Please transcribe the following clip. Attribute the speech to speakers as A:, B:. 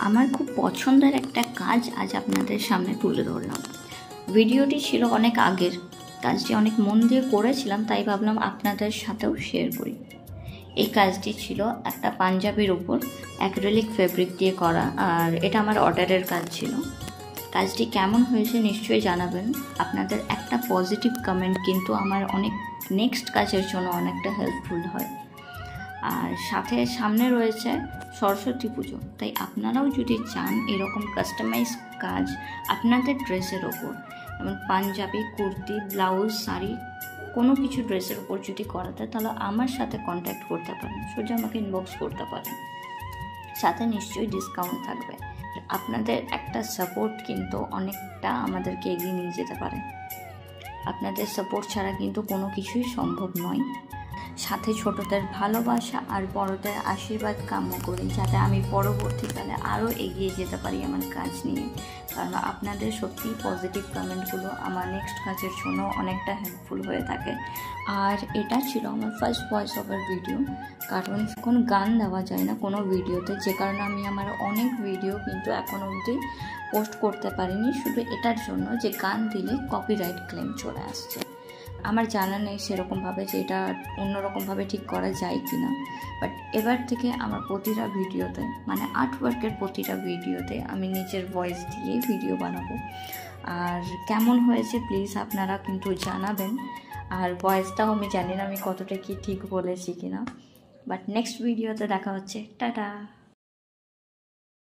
A: আমার খুব পছন্দের একটা কাজ আজ আপনাদের সামনে তুলে ধরলাম। ভিডিওটি ছিল অনেক আগের, কাজটি অনেক মন দিয়ে করেছিলাম, তাই ভাবলাম আপনাদের সাথেও শেয়ার করি। এই কাজটি ছিল একটা পাঞ্জাবির উপর অ্যাক্রিলিক ফেব্রিক দিয়ে করা, আর এটা আমার অর্ডারের কাজ ছিল। কাজটি কেমন হয়েছে নিশ্চয়ই জানাবেন। আপনাদের একটা পজিটিভ কমেন্ট কিন্তু আমার অনেক নেক্সট কাজের জন্য অনেকটা হেল্পফুল হয়। আর সামনে রয়েছে সরস্বতী পুজো, তাই আপনারাও যদি চান এরকম কাস্টমাইজ কাজ আপনাদের ড্রেসের ওপর, যেমন পাঞ্জাবি, কুর্তি, ব্লাউজ, শাড়ি, কোনো কিছু ড্রেসের ওপর যদি করাতে, তাহলে আমার সাথে কন্ট্যাক্ট করতে পারেন, সোজা আমাকে ইনবক্স করতে পারেন। সাথে নিশ্চয়ই ডিসকাউন্ট থাকবে। আপনাদের একটা সাপোর্ট কিন্তু অনেকটা আমাদেরকে এগিয়ে নিয়ে যেতে পারে। আপনাদের সাপোর্ট ছাড়া কিন্তু কোনো কিছুই সম্ভব নয়। সাথে ছোটদের ভালোবাসা আর বড়দের আশীর্বাদ কাম্য করি, যাতে আমি পরবর্তীকালে আরও এগিয়ে যেতে পারি আমার কাজ নিয়ে। কারণ আপনাদের সত্যিই পজিটিভ কমেন্টগুলো আমার নেক্সট কাজের জন্য অনেকটা হেল্পফুল হয়ে থাকে। আর এটা ছিল আমার ফার্স্ট ভয়েস ওভার ভিডিও, কারণ এখন গান দেওয়া যায় না কোনো ভিডিওতে, যে কারণে আমি আমার অনেক ভিডিও কিন্তু এখন অবধি পোস্ট করতে পারিনি, শুধু এটার জন্য যে গান দিলে কপিরাইট ক্লেম চলে আসছে। আমার জানা নেই সেরকমভাবে যে এটা অন্যরকমভাবে ঠিক করা যায় কি না, বাট এবার থেকে আমার প্রতিটা ভিডিওতে, মানে আর্টওয়ার্কের প্রতিটা ভিডিওতে আমি নিজের ভয়েস দিয়ে ভিডিও বানাবো। আর কেমন হয়েছে প্লিজ আপনারা কিন্তু জানাবেন। আর ভয়েসটাও আমি জানি না আমি কতটা কি ঠিক বলেছি কিনা, বাট নেক্সট ভিডিওতে দেখা হচ্ছে। টাটা।